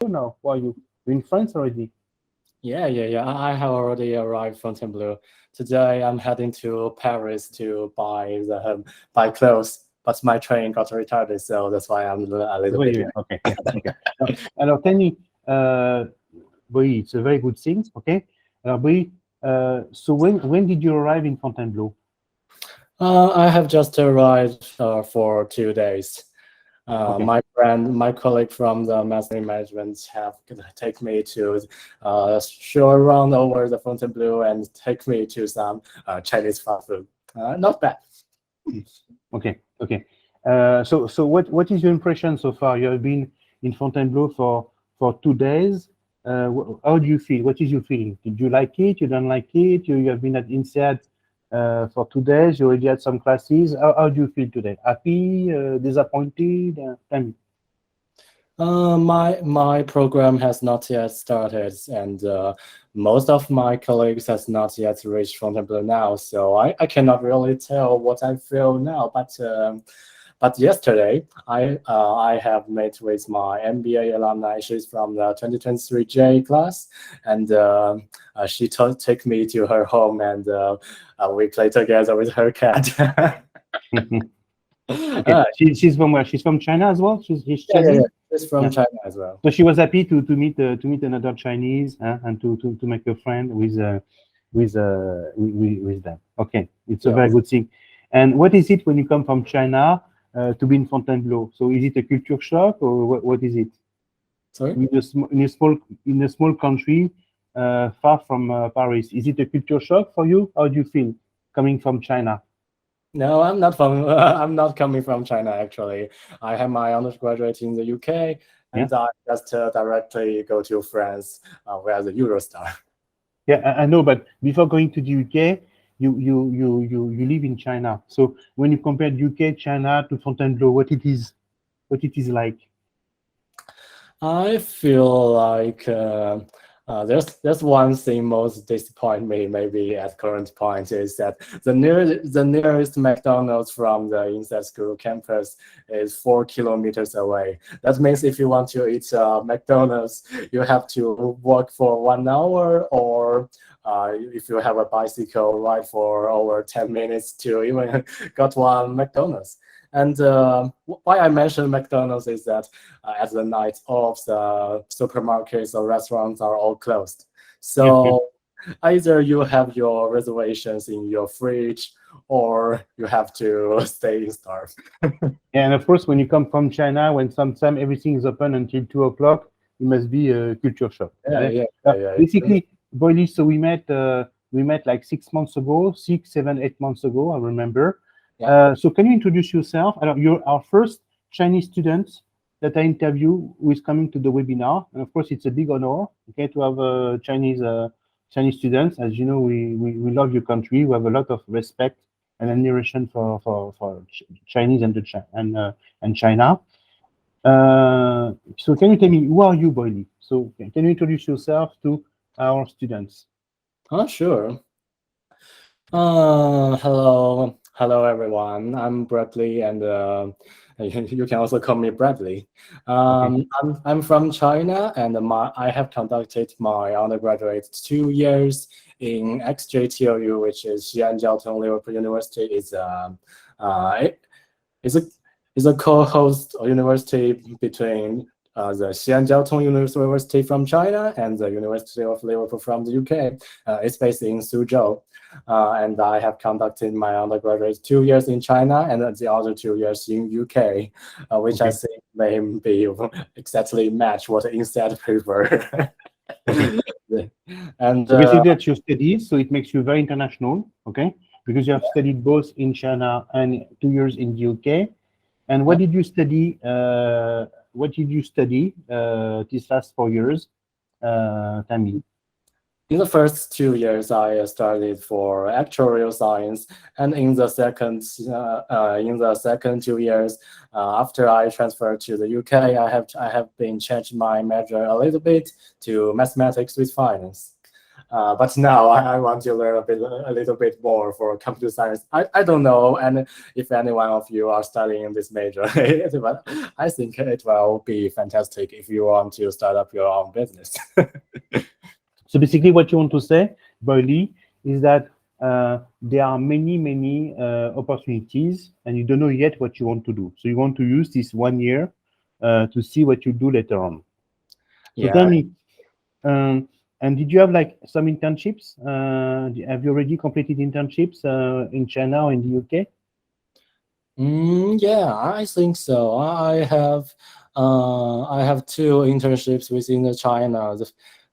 now? Where are you? You're in France already? Yeah. I have already arrived from Fontainebleau. Today I'm heading to Paris to buy clothes, but my train got retarded, so that's why I'm a little bit late. Okay. Okay. Alors, tell me, Boyue, it's a very good thing. Okay. Boyue, so when did you arrive in Fontainebleau? I have just arrived for 2 days. Okay. My colleague from the master in management have take me to show around over the Fontainebleau and take me to some Chinese fast food. Not bad. Okay. So what is your impression so far? You have been in Fontainebleau for 2 days. How do you feel? What is your feeling? Did you like it? You don't like it? You have been at INSEAD for 2 days. You already had some classes. How do you feel today? Happy? Disappointed? Tell me. My program has not yet started, and most of my colleagues has not yet reached Fontainebleau now, so I cannot really tell what I feel now. But yesterday I have met with my MBA alumni. She's from the 2023J class, and she take me to her home, and we play together with her cat. Okay. She's from where? She's from China as well. She's Chinese. Yeah. She's from China as well. So she was happy to meet another Chinese and to make a friend with them. Okay, it's a very good thing. And what is it when you come from China to be in Fontainebleau? So is it a culture shock or what is it? Sorry? In a small country far from Paris, is it a culture shock for you? How do you feel coming from China? No, I'm not from. I'm not coming from China. Actually, I have my undergraduate in the UK, and I just directly go to France, where the Eurostar. Yeah, I know, but before going to the UK, you live in China. So when you compare UK, China to Fontainebleau, what it is like? I feel like there's one thing most disappoint me maybe at current point is that the nearest McDonald's from the INSEAD school campus is 4 kilometers away. That means if you want to eat McDonald's, you have to walk for 1 hour, or if you have a bicycle, ride for over 10 minutes to even got one McDonald's. And why I mentioned McDonald's is that at the night of the supermarkets or restaurants are all closed. So either you have your reservations in your fridge, or you have to stay starved. And of course, when you come from China, when sometimes everything is open until 2 o'clock, it must be a culture shock. Yeah. Basically, Boyue, so we met like 6 months ago, 6, 7, 8 months ago, I remember. So can you introduce yourself? You're our first Chinese student that I interview who is coming to the webinar, and of course it's a big honor, okay, to have Chinese students. As you know, we love your country. We have a lot of respect and admiration for Chinese and China. So can you tell me, who are you, Boyue? So can you introduce yourself to our students? Sure. Hello everyone. I'm Bradley, and you can also call me Bradley. I'm from China, and I have conducted my undergraduate 2 years in XJTLU, which is Xi'an Liverpool University. Is a co-host university between the Xi'an University from China and the University of Liverpool from the UK. It's based in Suzhou. And I have conducted my undergraduate 2 years in China and the other 2 years in UK, which I think may be exactly match what INSEAD prefer. And so basically that's your studies, so it makes you very international, okay? Because you have studied both in China and 2 years in the UK. And what did you study? These last 4 years? Tell me. In the first 2 years, I studied for actuarial science, and in the second 2 years, after I transferred to the UK, I have been changed my major a little bit to mathematics with finance. But now I want to learn a little bit more for computer science. I don't know, and if any one of you are studying this major, but I think it will be fantastic if you want to start up your own business. So basically, what you want to say, Boyue, is that there are many opportunities, and you don't know yet what you want to do. So you want to use this 1 year to see what you do later on. So tell me, and did you have like some internships? Have you already completed internships in China or in the UK? Yeah, I think so. I have 2 internships within China.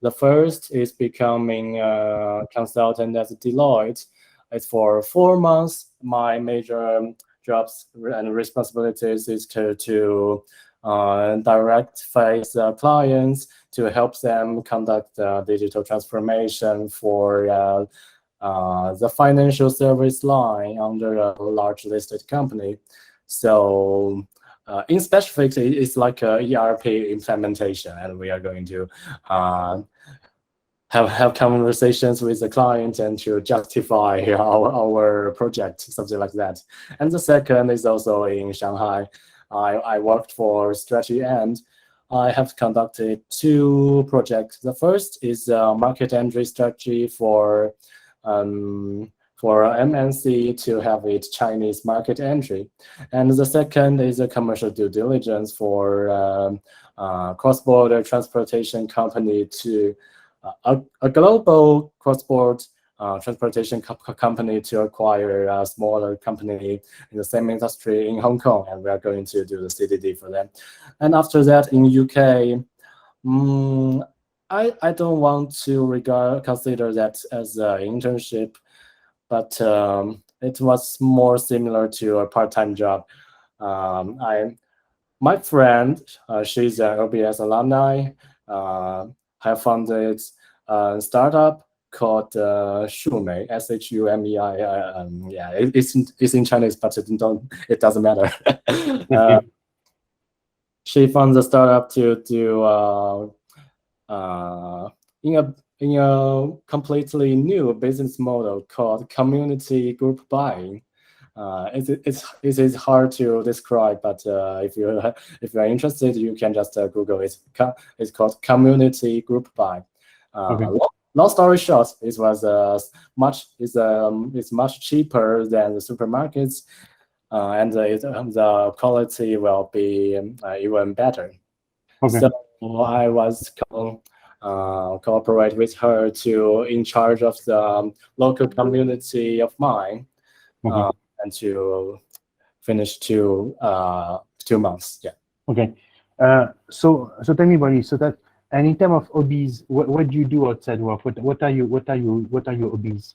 The first is becoming a consultant at Deloitte. It's for 4 months. My major jobs and responsibilities is to direct face clients to help them conduct digital transformation for the financial service line under a large listed company. So in specific, it's like a ERP implementation, and we are going to have conversations with the client and to justify our project, something like that. And the second is also in Shanghai. I worked for Strategy, and I have conducted 2 projects. The first is market entry strategy for MNC to have its Chinese market entry. And the second is a commercial due diligence for cross-border transportation company to a global cross-border transportation company to acquire a smaller company in the same industry in Hong Kong, and we are going to do the CDD for them. And after that, in UK, I don't want to consider that as an internship, but it was more similar to a part-time job. My friend, she's an OBS alumni, have founded a startup called Shumei, SHUMEI. Yeah, it's in Chinese, but it doesn't matter. She found the startup to do in a completely new business model called community group buying. It is hard to describe, but if you're interested, you can just Google it. It's called community group buy. Okay. Long story short, it was it's much cheaper than the supermarkets, and the quality will be even better. Okay. So I was cooperate with her to in charge of the local community of mine, and to finish 2 months. Yeah. Okay. So tell me, Boyue, so that, and in terms of hobbies, what do you do outside work? What are your hobbies?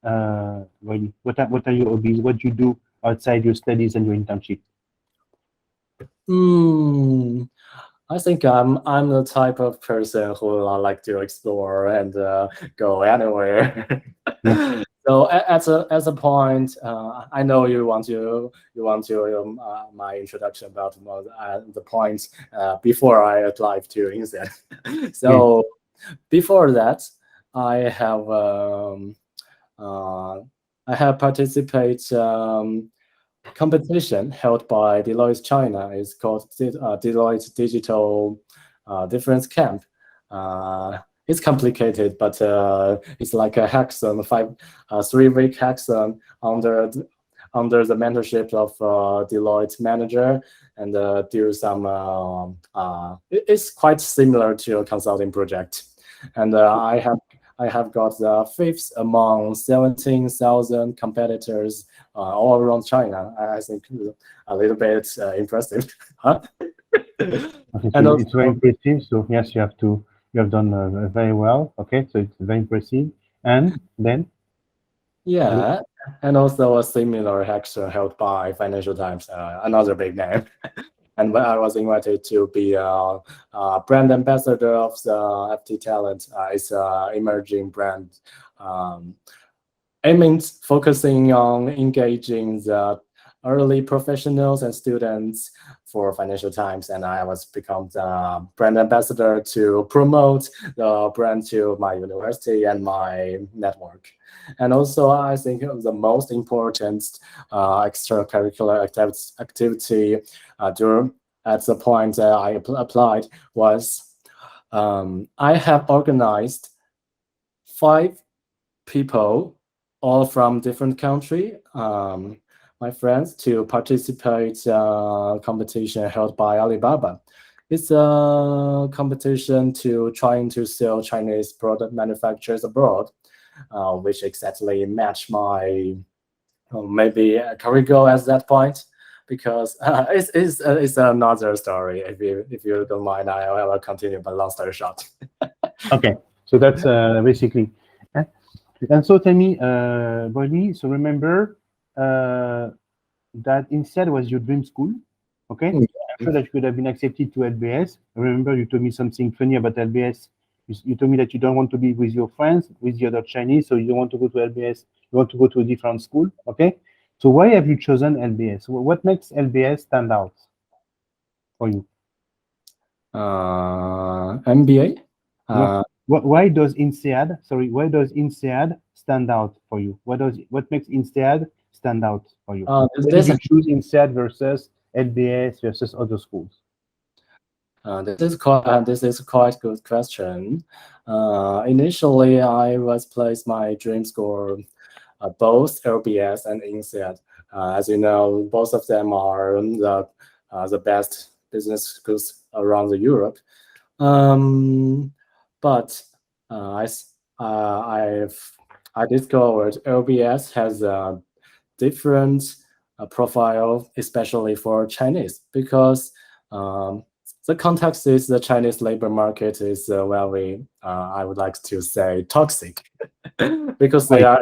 Boyue, what are your hobbies? What do you do outside your studies and your internship? I think I'm the type of person who like to explore and go anywhere. Yeah. So at a point, I know you want to my introduction about the points before I applied to INSEAD. So before that, I have participated competition held by Deloitte China. Is called Deloitte Digital Difference Camp. It's complicated, but it's like a hackathon, 3-week hackathon under the mentorship of Deloitte manager, and do some. It's quite similar to a consulting project, and I have got the 5th among 17,000 competitors all around China. I think a little bit impressive. Huh? Okay, so it's very impressive. So yes, you have done very well. Okay, so it's very impressive. And then? Yeah, and also a similar hackathon held by Financial Times, another big name. And when I was invited to be a brand ambassador of the FT Talent, it's an emerging brand aiming focusing on engaging the early professionals and students for Financial Times, and I was become the brand ambassador to promote the brand to my university and my network. And also, I think the most important extracurricular activity during at the point that I applied was I have organized 5 people, all from different country, my friends, to participate competition held by Alibaba. It's a competition to trying to sell Chinese product manufacturers abroad, which exactly match my maybe a career goal at that point. Because it's another story. If you don't mind, I will continue. But long story short. Okay, so that's basically. And so tell me, Boyue, so remember that INSEAD was your dream school, okay? I'm sure that you could have been accepted to LBS. I remember you told me something funny about LBS. You told me that you don't want to be with your friends, with the other Chinese, so you don't want to go to LBS. You want to go to a different school, okay? So why have you chosen LBS? What makes LBS stand out for you? MBA? Why does INSEAD, why does INSEAD stand out for you? What makes INSEAD stand out for you? Why did you choose INSEAD versus LBS versus other schools? This is quite good question. Initially, I was placed my dream school both LBS and INSEAD. As you know, both of them are the best business schools around the Europe. But I discovered LBS has a different profile, especially for Chinese, because the context is the Chinese labor market is very, I would like to say, toxic, because they are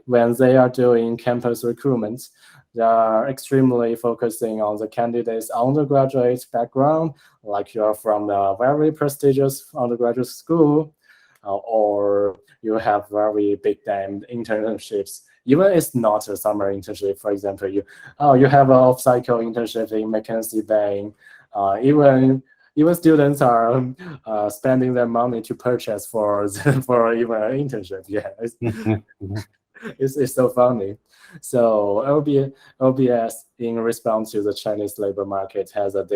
when they are doing campus recruitment, they are extremely focusing on the candidate's undergraduate background, like you're from a very prestigious undergraduate school, or you have very big time internships. Even it's not a summer internship, for example, you have an off-cycle internship in McKinsey Bank. Even students are spending their money to purchase for even an internship. Yeah, it's so funny. So LBS, in response to the Chinese labor market, has a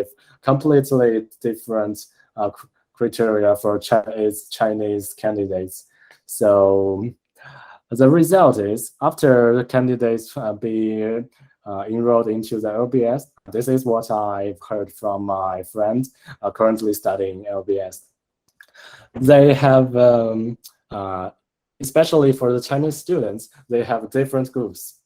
completely different criteria for Chinese candidates. So the result is, after the candidates be enrolled into the LBS, this is what I've heard from my friends currently studying LBS. They have, especially for the Chinese students, they have different groups.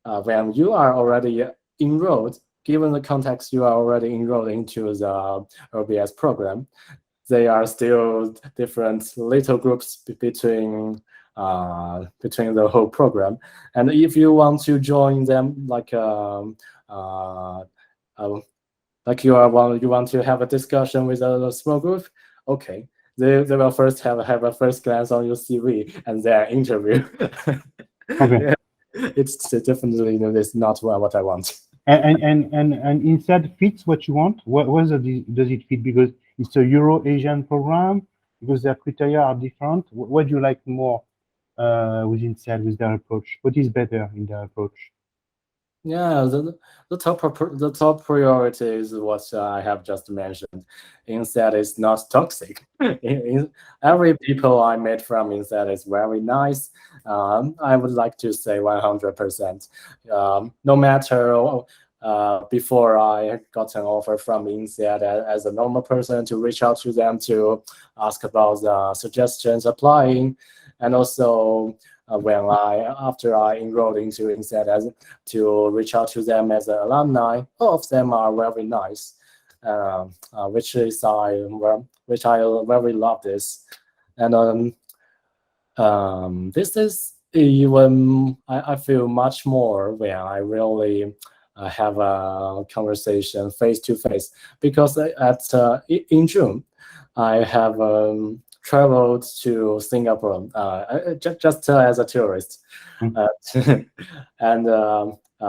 When you are already enrolled, given the context you are already enrolled into the LBS program, they are still different little groups between the whole program. And if you want to join them, like you want to have a discussion with a small group, okay, they will first have a first glance on your CV and their interview. Okay. It's definitely it's not what I want. And INSEAD fits what you want. What does it fit? Because it's a Euro-Asian program, because their criteria are different. What do you like more with INSEAD, with their approach? What is better in their approach? Yeah, the top priority is what I have just mentioned. INSEAD is not toxic. Every people I met from INSEAD is very nice. I would like to say 100%. No matter before I got an offer from INSEAD as a normal person, to reach out to them to ask about the suggestions applying, and also after I enrolled into INSEAD to reach out to them as an alumni, all of them are very nice, which I very love this, and this is even I feel much more when I really have a conversation face to face, because in June I have traveled to Singapore just as a tourist, and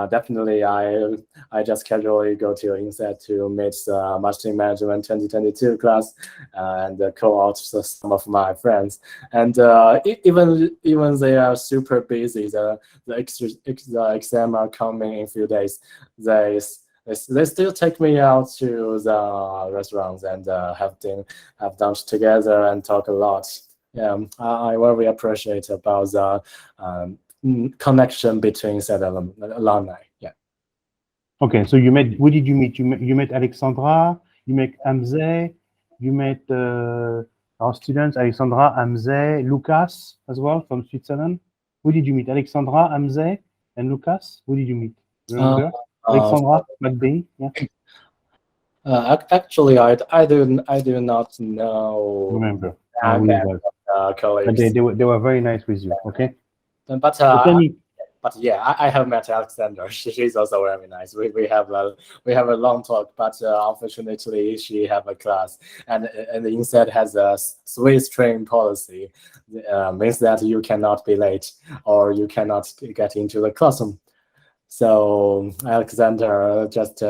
definitely I just casually go to INSEAD to meet the Marketing Management 2022 class and call out some of my friends. And even they are super busy, the exam are coming in a few days. They still take me out to the restaurants and have lunch together and talk a lot. Yeah, I very appreciate about the connection between said alumni. Yeah. Okay, so who did you meet? You met Alexandra, you met Hamze, you met our students, Alexandra, Hamze, Lucas as well from Switzerland. Who did you meet? Alexandra, Hamze, and Lucas? Who did you meet? Remember? Alexandra, McBain? Yeah. Actually, I do not know. Remember? Colleagues. But they were very nice with you. Okay. But yeah, I have met Alexander. She's also very nice. We have a long talk, but unfortunately she have a class, and INSEAD has a Swiss train policy, means that you cannot be late or you cannot get into the classroom. So Alexander just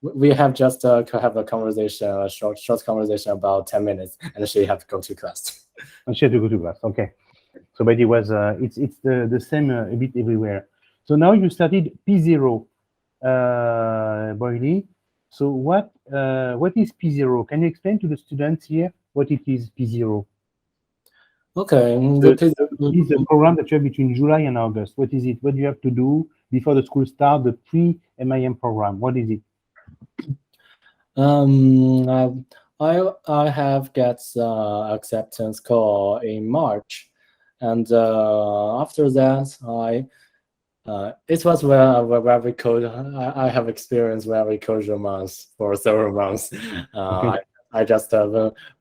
we have just have a conversation, a short conversation about 10 minutes, and she have to go to class. And she had to go to class. Okay. So, but it was it's the same a bit everywhere. So now you studied P0, Boyue. So what is P0? Can you explain to the students here what it is, P0? Okay. It's a program that you have between July and August. What is it? What do you have to do before the school starts? The pre-MIM program. What is it? I have get acceptance call in March, and after that it was very cold. I have experienced very cold months for several months. Okay. I just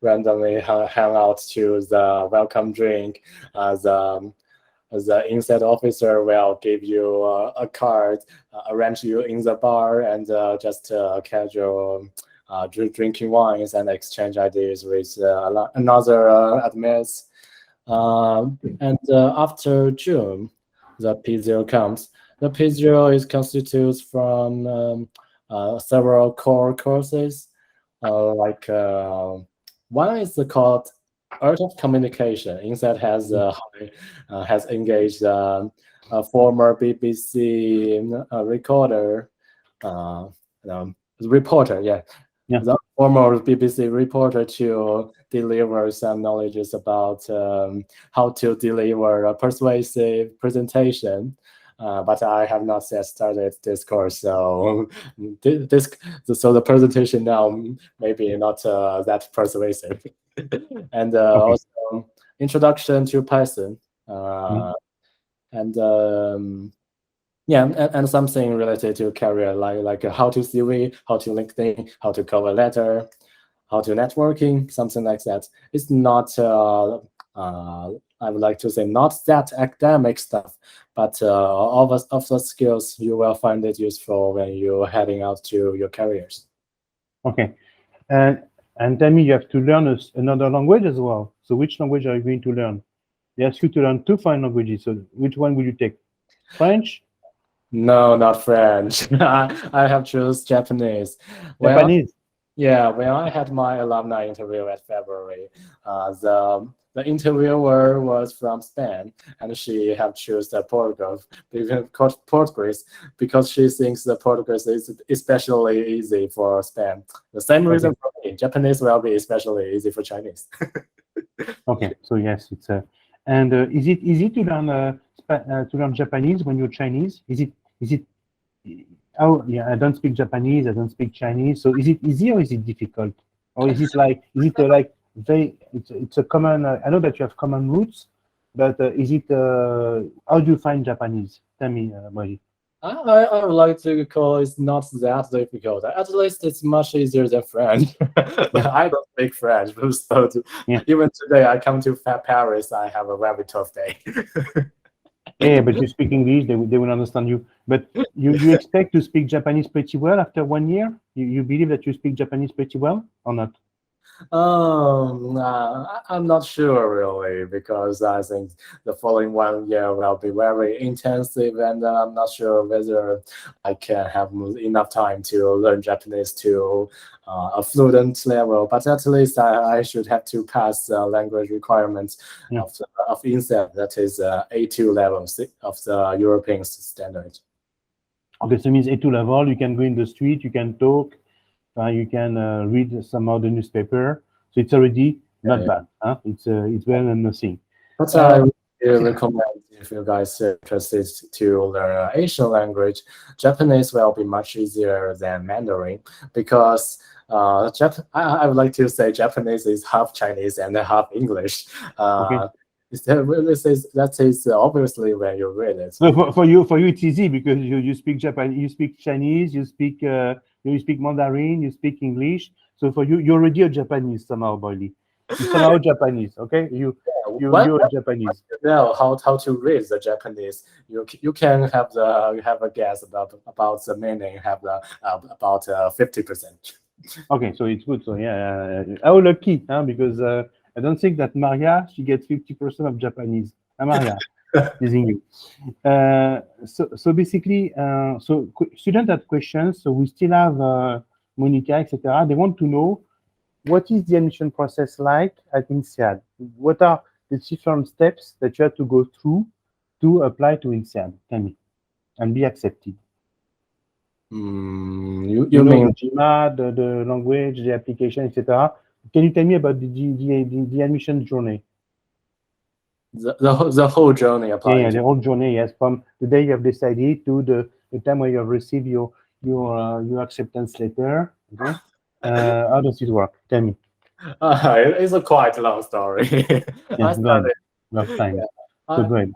randomly hang out to the welcome drink. The INSEAD officer will give you a card, arrange you in the bar, and just casual drinking wines and exchange ideas with another admins. And after June, the P0 comes. The P0 is constituted from several core courses, like one is called Art of Communication. INSEAD has engaged a former BBC reporter. Yeah. The former BBC reporter to deliver some knowledge about how to deliver a persuasive presentation. But I have not yet started this course, so so the presentation now maybe not that persuasive. And Okay. also introduction to Python, and yeah, and something related to career, like how to CV, how to LinkedIn, how to cover letter, how to networking, something like that. It's not I would like to say not that academic stuff, but all of the skills you will find it useful when you're heading out to your careers. Okay. And tell me, you have to learn another language as well. So which language are you going to learn? They ask you to learn 2 foreign languages. So which one will you take? French? No, not French. I have chosen Japanese. Japanese? Yeah, when I had my alumni interview at February, the interviewer was from Spain, and she have chosen Portuguese because she thinks the Portuguese is especially easy for Spain. The same reason for me. Japanese will be especially easy for Chinese. Okay, so yes, it's and is it easy to learn Japanese when you're Chinese? Is it? Oh yeah, I don't speak Japanese. I don't speak Chinese. So is it easy or is it difficult? Or is it like very? It's a common. I know that you have common roots, but is it? How do you find Japanese? Tell me, Boyue. I would like to call it's not that difficult. At least it's much easier than French. I don't speak French, so even today I come to Paris, I have a very tough day. Yeah, but you speak English, they will understand you. But you expect to speak Japanese pretty well after 1 year? You believe that you speak Japanese pretty well or not? I'm not sure really, because I think the following 1 year will be very intensive, and I'm not sure whether I can have enough time to learn Japanese to a fluent level. But at least I should have to pass the language requirements of INSEAD, that is A2 level of the European standard. Okay, so it means A2 level. You can go in the street, you can talk, you can read some other newspaper. So it's already not bad. Huh? It's better than nothing. But I really recommend, if you guys are interested to learn Asian language, Japanese will be much easier than Mandarin, because I would like to say Japanese is half Chinese and half English. Okay. That is obviously when you read it. No, for you it's easy, because you speak Japanese, you speak Chinese, you speak Mandarin, you speak English. So for you, you're already a Japanese somehow, Boyue. You're somehow Japanese, okay? You're Japanese. You know how to read the Japanese. You can have a guess about the meaning. Have about 50%. Okay, so it's good. So yeah, how lucky, huh? Because I don't think that Maria, she gets 50% of Japanese. Maria, using you. So basically, students have questions. So we still have Monica, etc. They want to know, what is the admission process like at INSEAD? What are the different steps that you have to go through to apply to INSEAD? Tell me, and be accepted. You know, mean the GMAT, the language, the application, etc. Can you tell me about the admission journey? the whole journey applied? Yeah, the whole journey. Yes, from the day you have decided to the time where you have received your acceptance letter. Okay. How does it work? Tell me. It's a quite long story. Yes, go ahead. Enough time. So go ahead.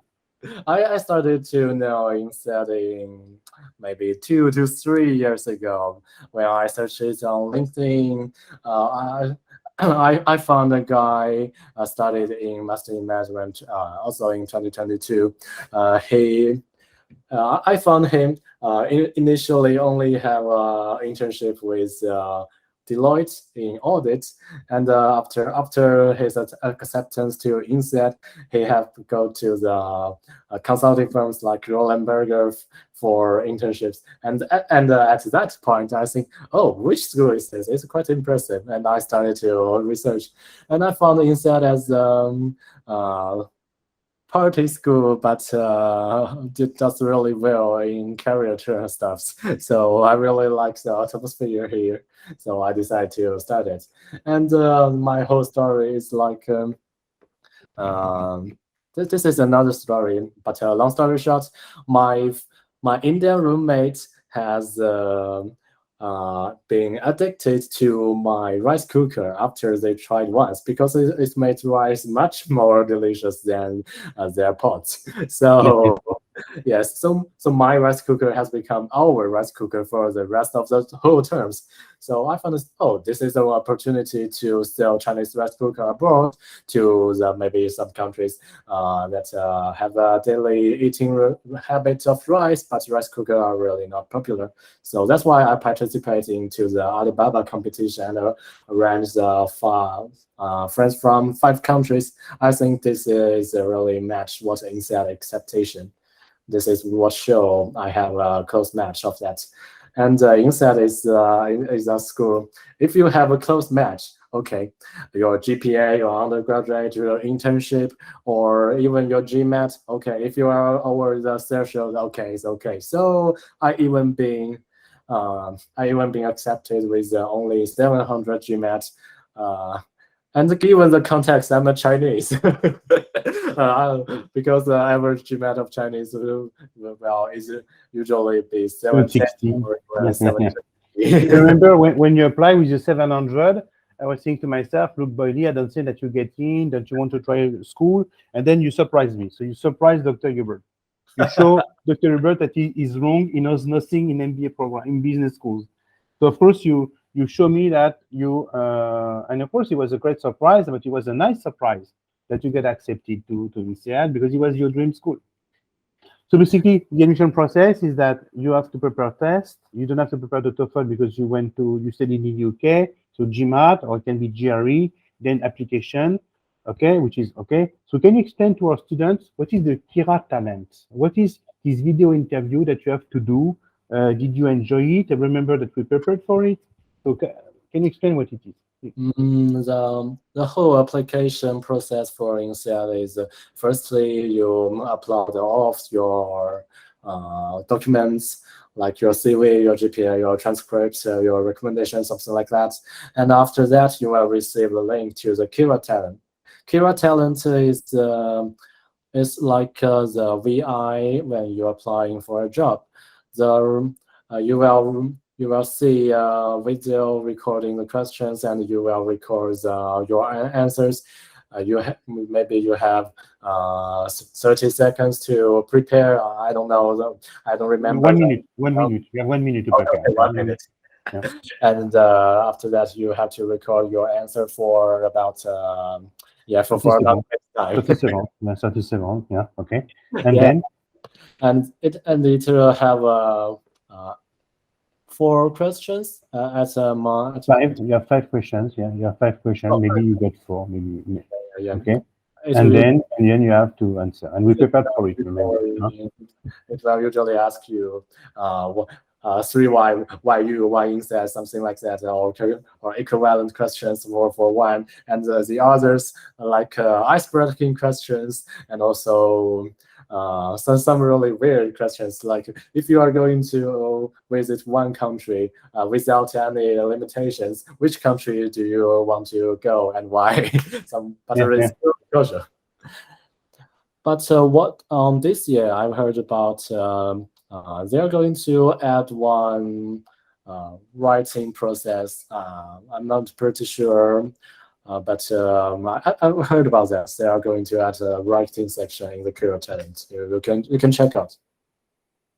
I started to know INSEAD in maybe 2 to 3 years ago, when I searched it on LinkedIn. I found a guy studied in Master in Management, also in 2022. I found him initially only have internship with Deloitte in audit, and after his acceptance to INSEAD, he had to go to the consulting firms like Roland Berger for internships. And at that point, I think, oh, which school is this? It's quite impressive, and I started to research, and I found INSEAD as party school, but does really well in career stuff. So I really like the atmosphere here. So I decided to start it. And my whole story is like, this is another story, but long story short, my Indian roommate has being addicted to my rice cooker after they tried once, because it made rice much more delicious than their pots. So yes, so my rice cooker has become our rice cooker for the rest of the whole terms. So I found, this is an opportunity to sell Chinese rice cooker abroad to maybe some countries that have a daily eating habit of rice, but rice cooker are really not popular. So that's why I participate into the Alibaba competition and arrange friends from 5 countries. I think this is really match what INSEAD expectation. This is what show I have a close match of that. And INSEAD is a school. If you have a close match, okay, your GPA, your undergraduate, your internship, or even your GMAT, okay, if you are over the threshold, okay, it's okay. So I even been accepted with only 700 GMAT. And given the context, I'm a Chinese, because the average GMAT of Chinese, is usually be 760 or 750. Remember when you apply with your 700, I was saying to myself, look, Boyue, I don't say that you get in, that you want to try school, and then you surprise me. So you surprise Dr. Hubert. You show Dr. Hubert that he is wrong, he knows nothing in MBA program, in business schools. So of course you show me that you, and of course it was a great surprise, but it was a nice surprise that you get accepted to INSEAD, because it was your dream school. So basically, the admission process is that you have to prepare tests. You don't have to prepare the TOEFL because you studied in the UK. So GMAT, or it can be GRE, then application, okay, which is okay. So can you explain to our students what is the Kira talent? What is this video interview that you have to do? Did you enjoy it? I remember that we prepared for it. So can you explain what it is? The whole application process for INSEAD is firstly you upload all of your documents, like your CV, your GPA, your transcripts, your recommendations, something like that. And after that, you will receive a link to the Kira Talent. Kira Talent is like the VI when you're applying for a job. You will see video recording the questions, and you will record your answers. Maybe you have 30 seconds to prepare. I don't know. I don't remember. 1 minute. 1 minute. You have 1 minute to prepare. Okay, 1 minute. Yeah. And after that, you have to record your answer for about for about time. 30 seconds. 30 seconds. Yeah. Okay. And then. And it will have 4 questions at a month. 5. You have 5 questions. Yeah, you have 5 questions. Okay. Maybe you get 4. Maybe. Yeah. Okay. And then you have to answer. And we prepared for it. Remember? It will usually ask you 3 why you, why INSEAD, something like that, or equivalent questions for one, and the others like ice-breaking questions, and also some really weird questions, like if you are going to visit one country without any limitations, which country do you want to go and why? But what this year I've heard about they're going to add one writing process. I'm not pretty sure. But I've heard about that. They are going to add a writing section in the Kira Talent. You can check out.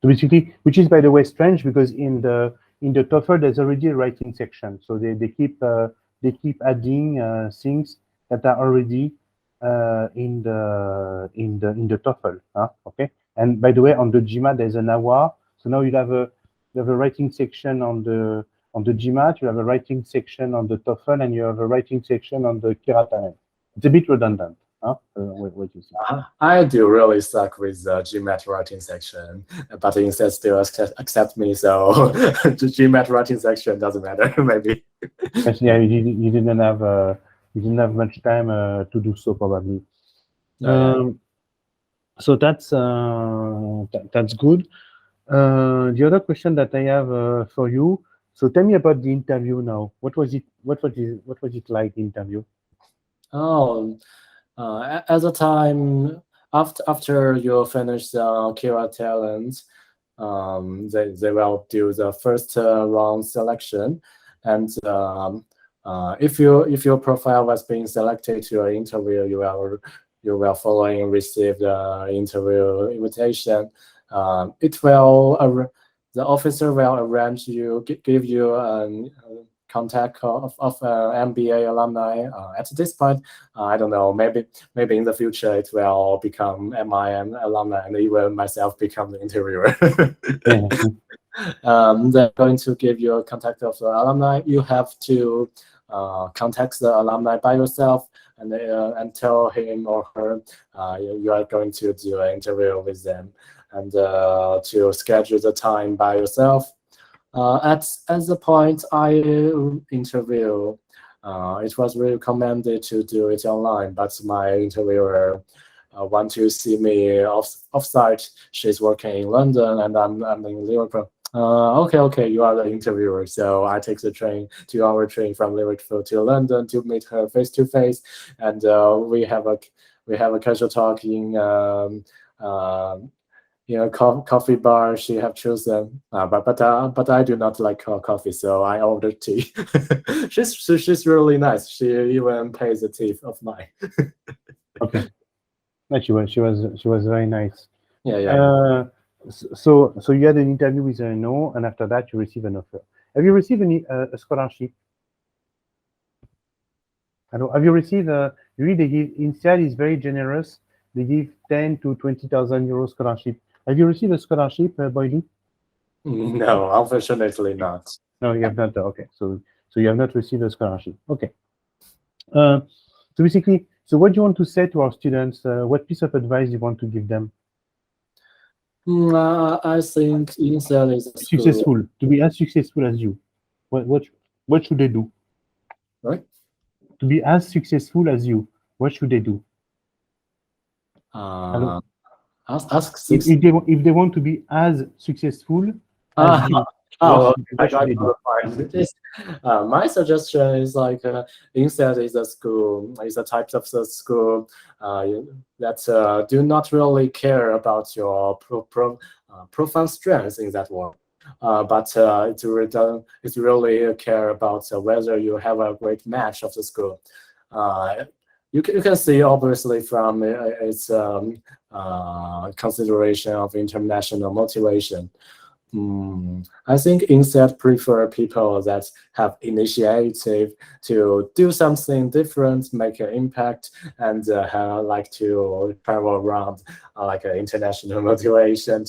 So basically, which is by the way strange, because in the TOEFL there's already a writing section. So they keep adding things that are already in the TOEFL. Okay. And by the way, on the GMAT there's an hour. So now you have a writing section on the GMAT, you have a writing section on the TOEFL, and you have a writing section on the Kira Talent. It's a bit redundant. What you see? I do really suck with the GMAT writing section, but INSEAD still accept me, so the GMAT writing section doesn't matter, maybe. But yeah, you didn't have much time to do so, probably. So that's good. The other question that I have for you. So tell me about the interview now. What was it like, the interview? At the time after you finish the Kira Talent, they will do the first round selection, and if your profile was being selected to an interview, you will following receive the interview invitation. The officer will arrange give you a contact of MBA alumni. At this point, I don't know. Maybe in the future it will become MIM alumni, and even myself become the interviewer. They're going to give you a contact of the alumni. You have to contact the alumni by yourself and tell him or her you are going to do an interview with them, and to schedule the time by yourself. At the point I interview, it was really recommended to do it online, but my interviewer want to see me off-site. She's working in London, and I'm in Liverpool. Okay, you are the interviewer, so I take the 2-hour train from Liverpool to London to meet her face to face, and we have a casual talk in coffee bar she have chosen, but I do not like coffee, so I ordered tea. she's really nice. She even pays the tea of mine. Okay, but she was very nice. Yeah. So you had an interview with her, no, and after that you receive an offer. Have you received a scholarship? Have you received really they give, INSEAD is very generous. They give 10,000 to 20,000 euro scholarship. Have you received a scholarship, Boyue? No, unfortunately not. No, you have not. Okay, so So you have not received a scholarship. Okay. So basically, so what do you want to say to our students? What piece of advice you want to give them? I think INSEAD is a school. Successful, to be as successful as you. What should they do? Right? To be as successful as you, what should they do? If they want to be as successful as you, Oh, what should they do? My suggestion is like INSEAD is a school, is a type of the school that do not really care about your profound strengths in that world. But it's really care about whether you have a great match of the school. You can see obviously from its consideration of international motivation. I think INSEAD prefer people that have initiative to do something different, make an impact, and like to travel around, like international motivation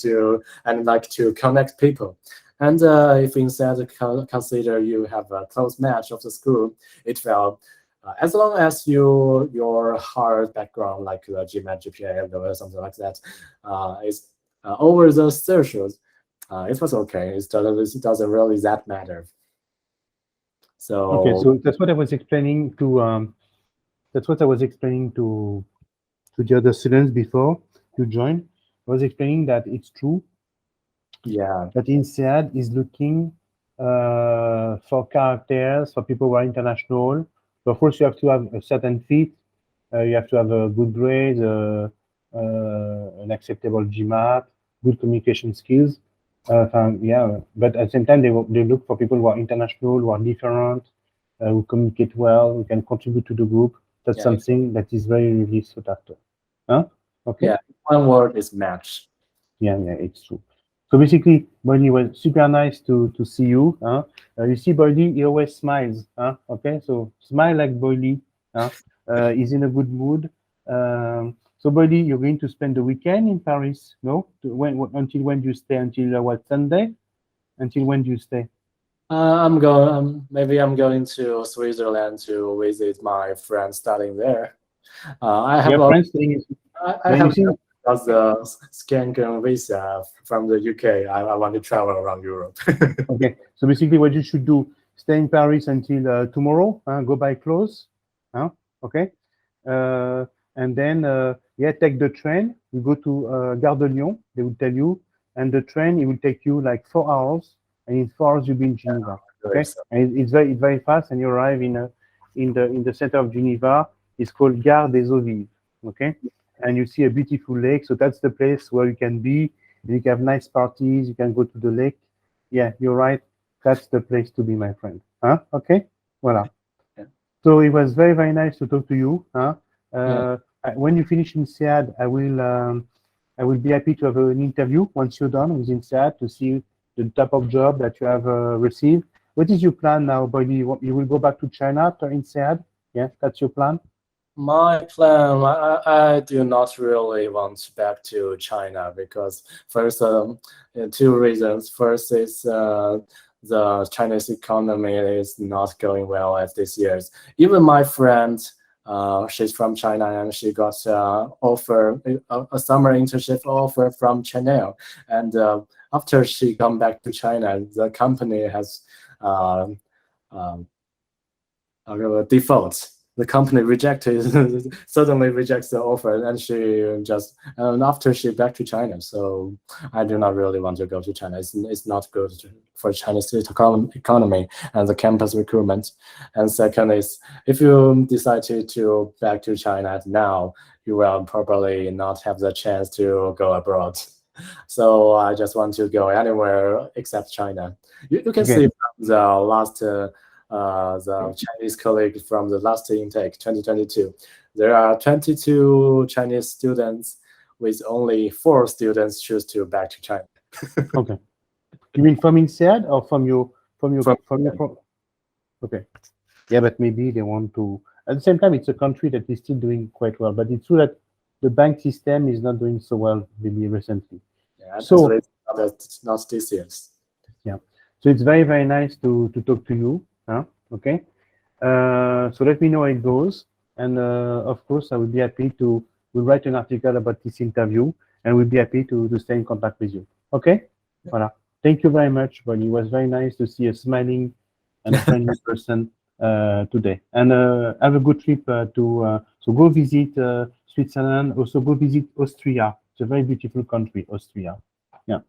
and like to connect people. And if INSEAD consider you have a close match of the school, it will, as long as your hard background, like the GMAT, GPA, or something like that, is over the threshold, it was okay. It doesn't really that matter. So okay, so that's what I was explaining to the other students before you join. I was explaining that it's true. Yeah. That INSEAD is looking for characters, for people who are international. So of course, you have to have a certain fit. You have to have a good grade, an acceptable GMAT, good communication skills. Yeah, but at the same time, they look for people who are international, who are different, who communicate well, who can contribute to the group. That's something that is very really sought after. Huh? Okay. Yeah, one word is match. Yeah, it's true. So basically, Boyue, was super nice to see you. You see, Boyue, he always smiles. Okay, so smile like Boyue. He's in a good mood. So, Boyue, you're going to spend the weekend in Paris, no? Until when do you stay? Until what, Sunday? Until when do you stay? Maybe I'm going to Switzerland to visit my friends studying there. I have friends staying. I have got the Schengen visa from the UK. I want to travel around Europe. Okay, so basically, what you should do: stay in Paris until tomorrow. Go buy clothes. Okay, and then take the train. You go to Gare de Lyon. They will tell you, and the train it will take you like 4 hours, and in 4 hours you'll be in Geneva. Okay, and it's very fast, and you arrive in the center of Geneva. It's called Gare des Eaux Vives. Okay, and you see a beautiful lake. So that's the place where you can be. You can have nice parties. You can go to the lake. Yeah, you're right. That's the place to be, my friend. Okay, voila. Yeah. So it was very nice to talk to you. When you finish INSEAD, I will be happy to have an interview once you're done with INSEAD to see the type of job that you have received. What is your plan now, Boyue? You will go back to China after INSEAD? Yeah, that's your plan? My plan, I do not really want back to China because first, 2 reasons. First is the Chinese economy is not going well as this year. Even my friend, she's from China and she got offer a summer internship offer from Chanel, and after she come back to China, the company has default. The company suddenly rejects the offer, and after she back to China. So I do not really want to go to China. It's not good for Chinese economy and the campus recruitment. And second is, if you decide to back to China now, you will probably not have the chance to go abroad. So I just want to go anywhere except China. You can see from the last. The Chinese colleague from the last intake, 2022. There are 22 Chinese students, with only 4 students choose to back to China. Okay. You mean from INSEAD or from your? Okay. Yeah, but maybe they want to. At the same time, it's a country that is still doing quite well, but it's true that the bank system is not doing so well, maybe recently. Yeah, so it's not this year. Yeah. So it's very nice to talk to you. Okay. So let me know how it goes, and of course I will be happy to write an article about this interview, and we'll be happy to stay in contact with you. Okay. Voilà. Thank you very much, Bonnie. It was very nice to see a smiling and friendly person today. And have a good trip so go visit Switzerland. Also go visit Austria. It's a very beautiful country, Austria. Yeah.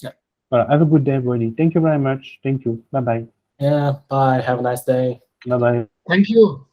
Yeah. Well, have a good day, Bonnie. Thank you very much. Thank you. Bye bye. Yeah. Bye. Have a nice day. Bye bye. Thank you.